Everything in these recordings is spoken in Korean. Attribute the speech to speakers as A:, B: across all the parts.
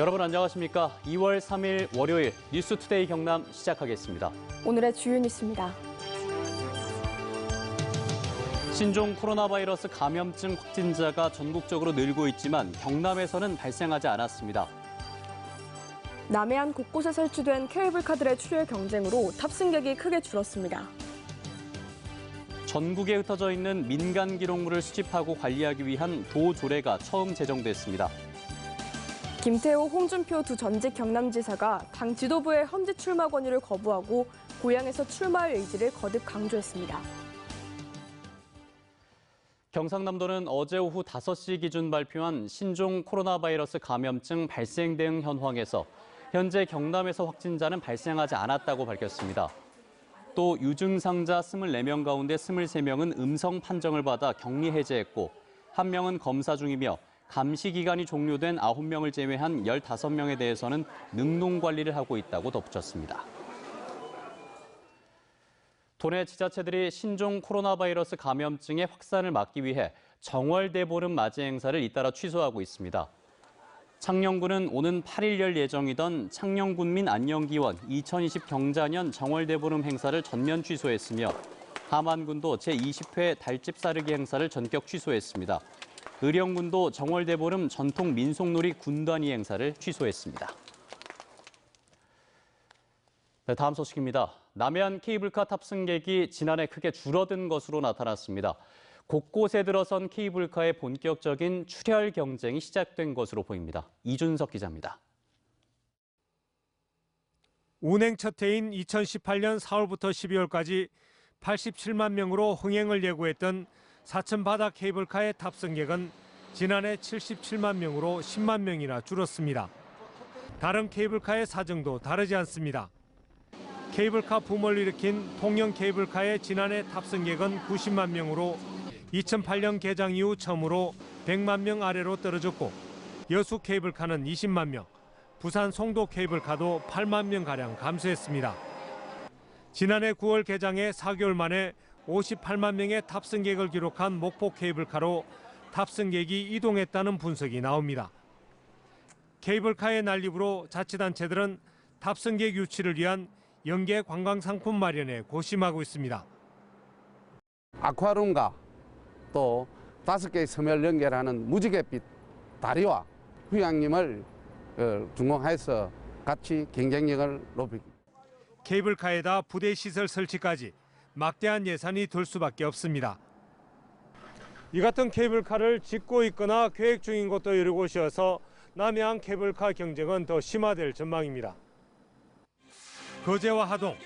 A: 여러분 안녕하십니까? 2월 3일 월요일 뉴스투데이 경남 시작하겠습니다.
B: 오늘의 주요 뉴스입니다.
A: 신종 코로나 바이러스 감염증 확진자가 전국적으로 늘고 있지만 경남에서는 발생하지 않았습니다.
B: 남해안 곳곳에 설치된 케이블카들의 출혈 경쟁으로 탑승객이 크게 줄었습니다.
A: 전국에 흩어져 있는 민간 기록물을 수집하고 관리하기 위한 도조례가 처음 제정됐습니다.
B: 김태호, 홍준표 두 전직 경남지사가 당 지도부의 험지 출마 권유를 거부하고 고향에서 출마할 의지를 거듭 강조했습니다.
A: 경상남도는 어제 오후 5시 기준 발표한 신종 코로나 바이러스 감염증 발생 대응 현황에서 현재 경남에서 확진자는 발생하지 않았다고 밝혔습니다. 또 유증상자 24명 가운데 23명은 음성 판정을 받아 격리 해제했고 1명은 검사 중이며 감시 기간이 종료된 9명을 제외한 15명에 대해서는 능동 관리를 하고 있다고 덧붙였습니다. 도내 지자체들이 신종 코로나 바이러스 감염증의 확산을 막기 위해 정월대보름 맞이 행사를 잇따라 취소하고 있습니다. 창녕군은 오는 8일 열 예정이던 창녕군민 안녕기원 2020 경자년 정월대보름 행사를 전면 취소했으며 함안군도 제20회 달집 사르기 행사를 전격 취소했습니다. 의령군도 정월대보름 전통 민속놀이 군단위 행사를 취소했습니다. 네, 다음 소식입니다. 남해안 케이블카 탑승객이 지난해 크게 줄어든 것으로 나타났습니다. 곳곳에 들어선 케이블카의 본격적인 출혈 경쟁이 시작된 것으로 보입니다. 이준석 기자입니다.
C: 운행 첫 해인 2018년 4월부터 12월까지 87만 명으로 흥행을 예고했던 사천 바다 케이블카의 탑승객은 지난해 77만 명으로 10만 명이나 줄었습니다. 다른 케이블카의 사정도 다르지 않습니다. 케이블카 붐을 일으킨 통영 케이블카의 지난해 탑승객은 90만 명으로 2008년 개장 이후 처음으로 100만 명 아래로 떨어졌고 여수 케이블카는 20만 명, 부산 송도 케이블카도 8만 명가량 감소했습니다. 지난해 9월 개장에 4개월 만에 58만 명의 탑승객을 기록한 목포 케이블카로 탑승객이 이동했다는 분석이 나옵니다. 케이블카의 난립으로 자치단체들은 탑승객 유치를 위한 연계 관광상품 마련에 고심하고 있습니다.
D: 아쿠아룸과 또 5개의 섬을 연결하는 무지갯빛 다리와 휴양림을 준공해서 같이 경쟁력을 높이기.
C: 케이블카에다 부대 시설 설치까지 막대한 예산이 들 수밖에 없습니다. 이 같은 케이블카를 짓고 있거나 계획 중인 곳도 여러 곳이어서 남해안 케이블카 경쟁은 더 심화될 전망입니다. 거제와 하동,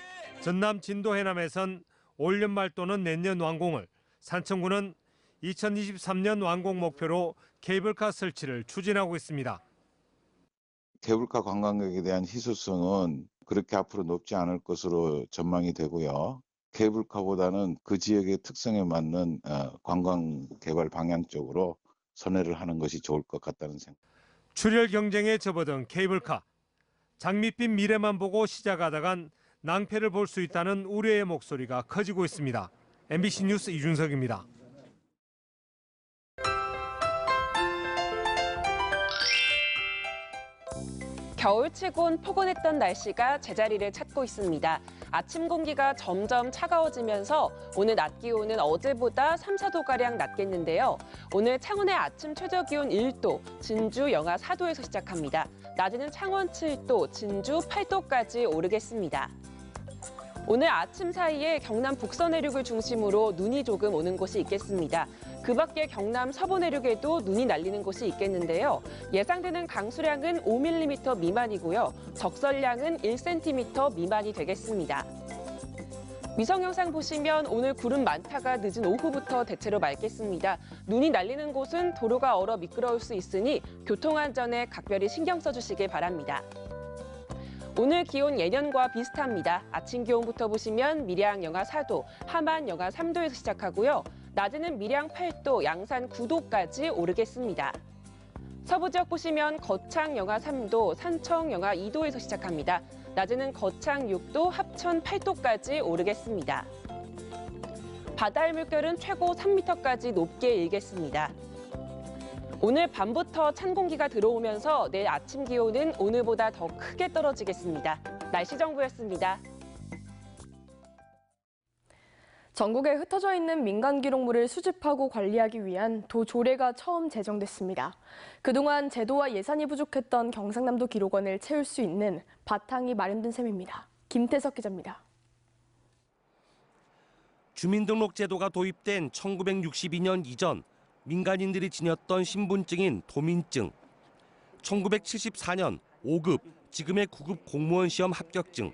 C: 전남 진도 해남에선 올 연말 또는 내년 완공을, 산청군은 2023년 완공 목표로 케이블카 설치를 추진하고 있습니다.
E: 케이블카 관광객에 대한 희소성은 그렇게 앞으로 높지 않을 것으로 전망이 되고요. 케이블카보다는 그 지역의 특성에 맞는 관광 개발 방향 쪽으로 선회를 하는 것이 좋을 것 같다는 생각.
C: 출혈 경쟁에 접어든 케이블카. 장밋빛 미래만 보고 시작하다간 낭패를 볼 수 있다는 우려의 목소리가 커지고 있습니다. MBC 뉴스 이준석입니다.
F: 겨울치곤 포근했던 날씨가 제자리를 찾고 있습니다. 아침 공기가 점점 차가워지면서 오늘 낮 기온은 어제보다 3, 4도가량 낮겠는데요. 오늘 창원의 아침 최저 기온 1도, 진주 영하 4도에서 시작합니다. 낮에는 창원 7도, 진주 8도까지 오르겠습니다. 오늘 아침 사이에 경남 북서 내륙을 중심으로 눈이 조금 오는 곳이 있겠습니다. 그 밖에 경남 서부 내륙에도 눈이 날리는 곳이 있겠는데요. 예상되는 강수량은 5mm 미만이고요. 적설량은 1cm 미만이 되겠습니다. 위성 영상 보시면 오늘 구름 많다가 늦은 오후부터 대체로 맑겠습니다. 눈이 날리는 곳은 도로가 얼어 미끄러울 수 있으니 교통안전에 각별히 신경 써주시길 바랍니다. 오늘 기온 예년과 비슷합니다. 아침 기온부터 보시면 밀양 영하 4도, 함안 영하 3도에서 시작하고요. 낮에는 밀양 8도, 양산 9도까지 오르겠습니다. 서부 지역 보시면 거창 영하 3도, 산청 영하 2도에서 시작합니다. 낮에는 거창 6도, 합천 8도까지 오르겠습니다. 바다의 물결은 최고 3m까지 높게 일겠습니다. 오늘 밤부터 찬 공기가 들어오면서 내일 아침 기온은 오늘보다 더 크게 떨어지겠습니다. 날씨 정보였습니다.
B: 전국에 흩어져 있는 민간 기록물을 수집하고 관리하기 위한 도조례가 처음 제정됐습니다. 그동안 제도와 예산이 부족했던 경상남도 기록원을 채울 수 있는 바탕이 마련된 셈입니다. 김태석 기자입니다.
G: 주민등록 제도가 도입된 1962년 이전 민간인들이 지녔던 신분증인 도민증, 1974년 5급, 지금의 9급 공무원 시험 합격증,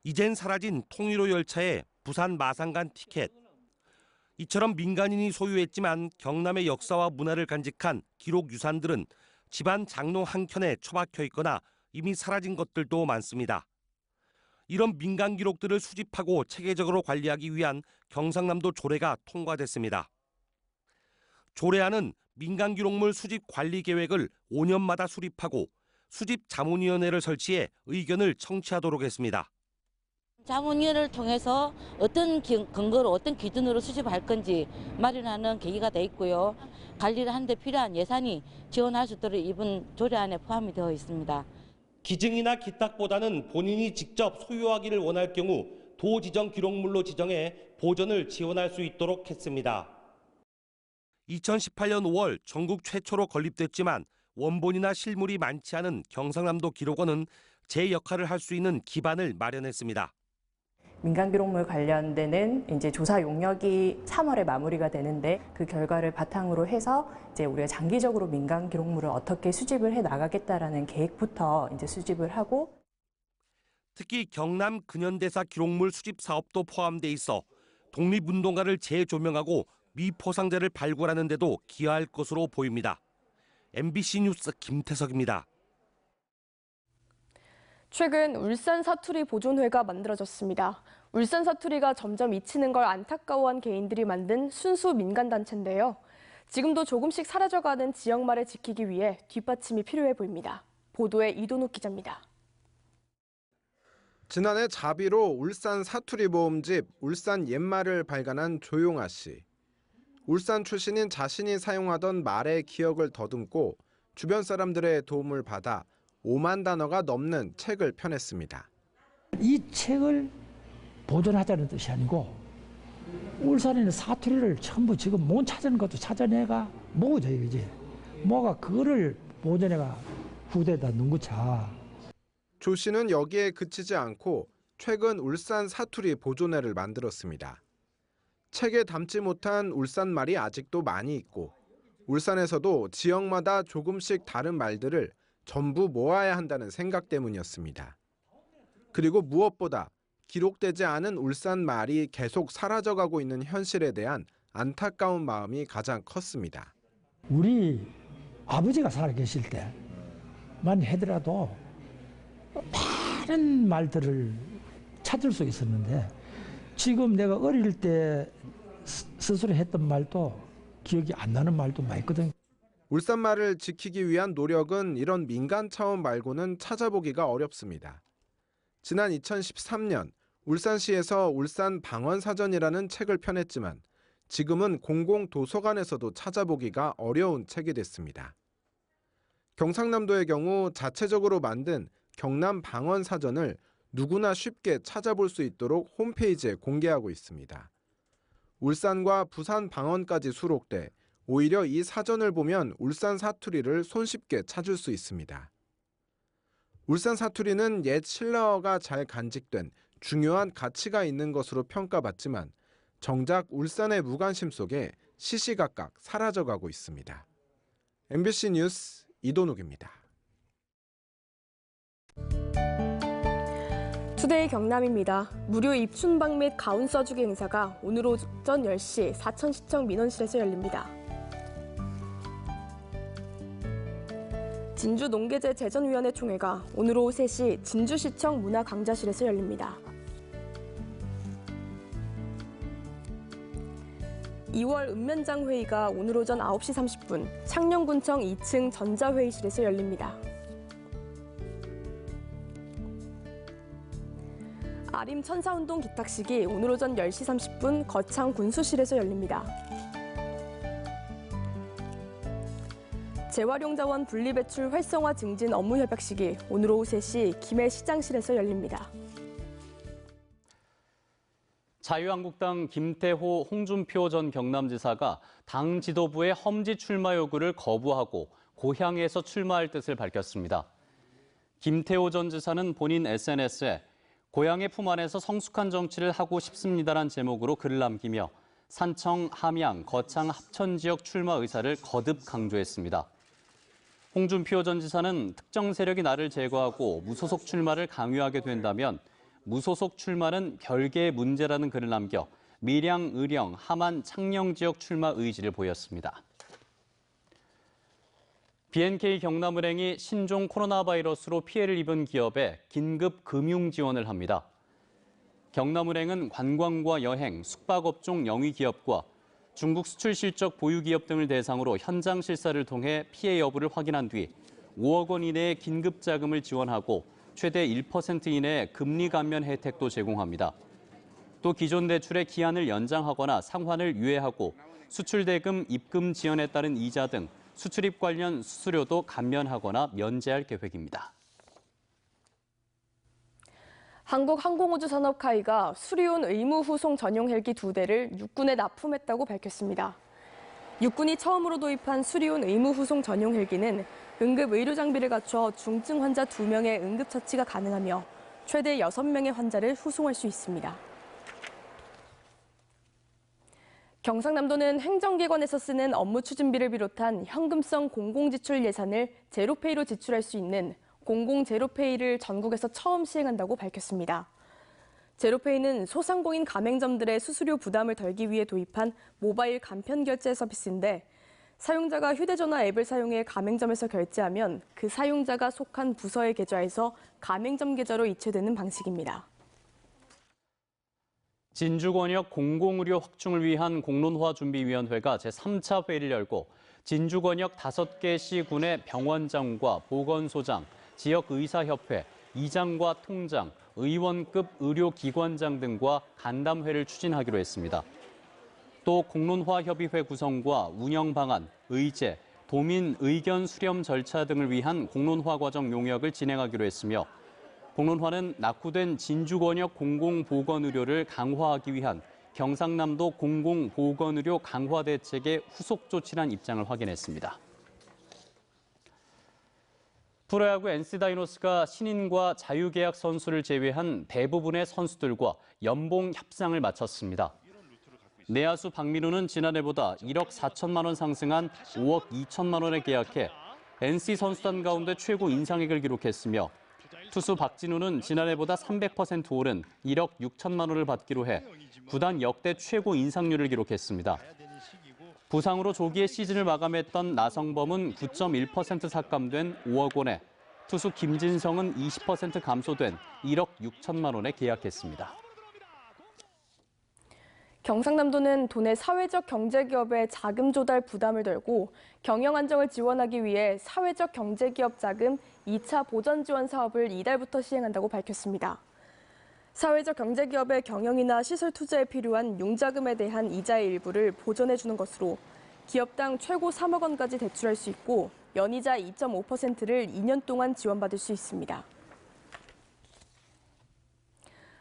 G: 이젠 사라진 통일호 열차의 부산 마산간 티켓. 이처럼 민간인이 소유했지만 경남의 역사와 문화를 간직한 기록 유산들은 집안 장롱 한켠에 처박혀 있거나 이미 사라진 것들도 많습니다. 이런 민간 기록들을 수집하고 체계적으로 관리하기 위한 경상남도 조례가 통과됐습니다. 조례안은 민간 기록물 수집 관리 계획을 5년마다 수립하고 수집 자문위원회를 설치해 의견을 청취하도록 했습니다.
H: 자문위원회를 통해서 어떤 근거로 어떤 기준으로 수집할 건지 마련하는 계기가 돼 있고요. 관리를 하는데 필요한 예산이 지원할 수 있도록 이번 조례안에 포함이 되어 있습니다.
G: 기증이나 기탁보다는 본인이 직접 소유하기를 원할 경우 도지정 기록물로 지정해 보존을 지원할 수 있도록 했습니다. 2018년 5월 전국 최초로 건립됐지만 원본이나 실물이 많지 않은 경상남도 기록원은 제 역할을 할 수 있는 기반을 마련했습니다.
I: 민간 기록물 관련되는 이제 조사 용역이 3월에 마무리가 되는데 그 결과를 바탕으로 해서 이제 우리가 장기적으로 민간 기록물을 어떻게 수집을 해 나가겠다라는 계획부터 이제 수집을 하고,
G: 특히 경남 근현대사 기록물 수집 사업도 포함돼 있어 독립운동가를 재조명하고 미포상자를 발굴하는 데도 기여할 것으로 보입니다. MBC 뉴스 김태석입니다.
B: 최근 울산 사투리 보존회가 만들어졌습니다. 울산 사투리가 점점 잊히는 걸 안타까워한 개인들이 만든 순수 민간단체인데요. 지금도 조금씩 사라져가는 지역말을 지키기 위해 뒷받침이 필요해 보입니다. 보도에 이동욱 기자입니다.
J: 지난해 자비로 울산 사투리 모음집 울산 옛말을 발간한 조용아 씨. 울산 출신인 자신이 사용하던 말의 기억을 더듬고 주변 사람들의 도움을 받아 5만 단어가 넘는 책을 펴냈습니다.
K: 이 책을 보존하자는 뜻이 아니고 울산에는 사투리를 전부 지금 못 찾은 것도 찾아내가 모으자이지. 뭐가 그거를 보존해가 후대에다 눈구차.
J: 조 씨는 여기에 그치지 않고 최근 울산 사투리 보존회를 만들었습니다. 책에 담지 못한 울산말이 아직도 많이 있고 울산에서도 지역마다 조금씩 다른 말들을 전부 모아야 한다는 생각 때문이었습니다. 그리고 무엇보다 기록되지 않은 울산말이 계속 사라져가고 있는 현실에 대한 안타까운 마음이 가장 컸습니다.
K: 우리 아버지가 살아계실 때만 하더라도 많은 말들을 찾을 수 있었는데 지금 내가 어릴 때 스스로 했던 말도 기억이 안 나는 말도 많이 있거든.
J: 울산말을 지키기 위한 노력은 이런 민간 차원 말고는 찾아보기가 어렵습니다. 지난 2013년 울산시에서 울산 방언사전이라는 책을 펴냈지만 지금은 공공도서관에서도 찾아보기가 어려운 책이 됐습니다. 경상남도의 경우 자체적으로 만든 경남 방언사전을 누구나 쉽게 찾아볼 수 있도록 홈페이지에 공개하고 있습니다. 울산과 부산 방언까지 수록돼 오히려 이 사전을 보면 울산 사투리를 손쉽게 찾을 수 있습니다. 울산 사투리는 옛 신라어가 잘 간직된 중요한 가치가 있는 것으로 평가받지만 정작 울산의 무관심 속에 시시각각 사라져가고 있습니다. MBC 뉴스 이동욱입니다.
B: 투데이 경남입니다. 무료 입춘방 및 가운 써주기 행사가 오늘 오전 10시 사천시청 민원실에서 열립니다. 진주농계제 재전위원회 총회가 오늘 오후 3시 진주시청 문화강좌실에서 열립니다. 2월 읍면장 회의가 오늘 오전 9시 30분 창녕군청 2층 전자회의실에서 열립니다. 아림 천사운동 기탁식이 오늘 오전 10시 30분 거창 군수실에서 열립니다. 재활용 자원 분리배출 활성화 증진 업무 협약식이 오늘 오후 3시 김해 시장실에서 열립니다.
A: 자유한국당 김태호, 홍준표 전 경남지사가 당 지도부의 험지 출마 요구를 거부하고 고향에서 출마할 뜻을 밝혔습니다. 김태호 전 지사는 본인 SNS에 고향의 품 안에서 성숙한 정치를 하고 싶습니다란 제목으로 글을 남기며 산청, 함양, 거창, 합천 지역 출마 의사를 거듭 강조했습니다. 홍준표 전 지사는 특정 세력이 나를 제거하고 무소속 출마를 강요하게 된다면 무소속 출마는 별개의 문제라는 글을 남겨 밀양, 의령, 함안, 창녕 지역 출마 의지를 보였습니다. BNK 경남은행이 신종 코로나 바이러스로 피해를 입은 기업에 긴급 금융 지원을 합니다. 경남은행은 관광과 여행, 숙박업종 영위 기업과 중국 수출 실적 보유 기업 등을 대상으로 현장 실사를 통해 피해 여부를 확인한 뒤 5억 원 이내의 긴급 자금을 지원하고 최대 1% 이내의 금리 감면 혜택도 제공합니다. 또 기존 대출의 기한을 연장하거나 상환을 유예하고 수출 대금 입금 지연에 따른 이자 등 수출입 관련 수수료도 감면하거나 면제할 계획입니다.
B: 한국항공우주산업카이가 수리온 의무 후송 전용 헬기 2대를 육군에 납품했다고 밝혔습니다. 육군이 처음으로 도입한 수리온 의무 후송 전용 헬기는 응급 의료 장비를 갖춰 중증 환자 2명의 응급처치가 가능하며 최대 6명의 환자를 후송할 수 있습니다. 경상남도는 행정기관에서 쓰는 업무 추진비를 비롯한 현금성 공공지출 예산을 제로페이로 지출할 수 있는 공공제로페이를 전국에서 처음 시행한다고 밝혔습니다. 제로페이는 소상공인 가맹점들의 수수료 부담을 덜기 위해 도입한 모바일 간편결제 서비스인데 사용자가 휴대전화 앱을 사용해 가맹점에서 결제하면 그 사용자가 속한 부서의 계좌에서 가맹점 계좌로 이체되는 방식입니다.
A: 진주권역 공공의료 확충을 위한 공론화준비위원회가 제3차 회의를 열고 진주권역 5개 시군의 병원장과 보건소장, 지역의사협회, 이장과 통장, 의원급 의료기관장 등과 간담회를 추진하기로 했습니다. 또 공론화협의회 구성과 운영 방안, 의제, 도민 의견 수렴 절차 등을 위한 공론화 과정 용역을 진행하기로 했으며 공론화는 낙후된 진주권역 공공보건의료를 강화하기 위한 경상남도 공공보건의료 강화 대책의 후속 조치란 입장을 확인했습니다. 프로야구 NC 다이노스가 신인과 자유계약 선수를 제외한 대부분의 선수들과 연봉 협상을 마쳤습니다. 내야수 박민우는 지난해보다 1억 4천만 원 상승한 5억 2천만 원에 계약해 NC 선수단 가운데 최고 인상액을 기록했으며 투수 박진우는 지난해보다 300% 오른 1억 6천만 원을 받기로 해 구단 역대 최고 인상률을 기록했습니다. 부상으로 조기에 시즌을 마감했던 나성범은 9.1% 삭감된 5억 원에 투수 김진성은 20% 감소된 1억 6천만 원에 계약했습니다.
B: 경상남도는 도내 사회적 경제기업의 자금 조달 부담을 덜고 경영 안정을 지원하기 위해 사회적 경제기업 자금 2차 보전 지원 사업을 이달부터 시행한다고 밝혔습니다. 사회적 경제기업의 경영이나 시설 투자에 필요한 융자금에 대한 이자의 일부를 보전해주는 것으로 기업당 최고 3억 원까지 대출할 수 있고 연이자 2.5%를 2년 동안 지원받을 수 있습니다.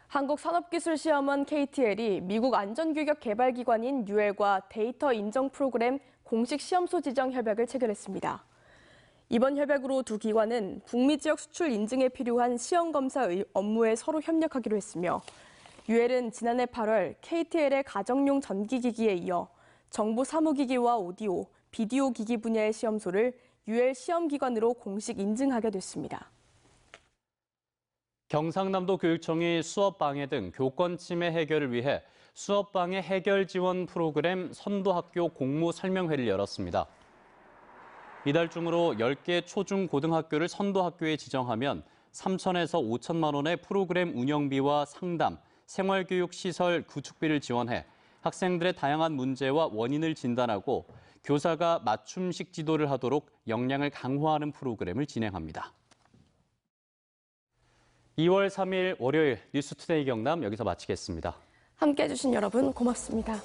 B: 한국산업기술시험원 KTL이 미국 안전규격 개발기관인 UL과 데이터 인정 프로그램 공식 시험소 지정 협약을 체결했습니다. 이번 협약으로 두 기관은 북미 지역 수출 인증에 필요한 시험검사 업무에 서로 협력하기로 했으며 UL은 지난해 8월 KTL의 가정용 전기기기에 이어 정부 사무기기와 오디오, 비디오 기기 분야의 시험소를 UL 시험기관으로 공식 인증하게 됐습니다.
A: 경상남도 교육청이 수업방해 등 교권 침해 해결을 위해 수업방해 해결 지원 프로그램 선도학교 공모 설명회를 열었습니다. 이달 중으로 10개 초중 고등학교를 선도학교에 지정하면 3천에서 5천만 원의 프로그램 운영비와 상담, 생활교육 시설 구축비를 지원해 학생들의 다양한 문제와 원인을 진단하고 교사가 맞춤식 지도를 하도록 역량을 강화하는 프로그램을 진행합니다. 2월 3일 월요일 뉴스투데이 경남 여기서 마치겠습니다.
B: 함께해 주신 여러분 고맙습니다.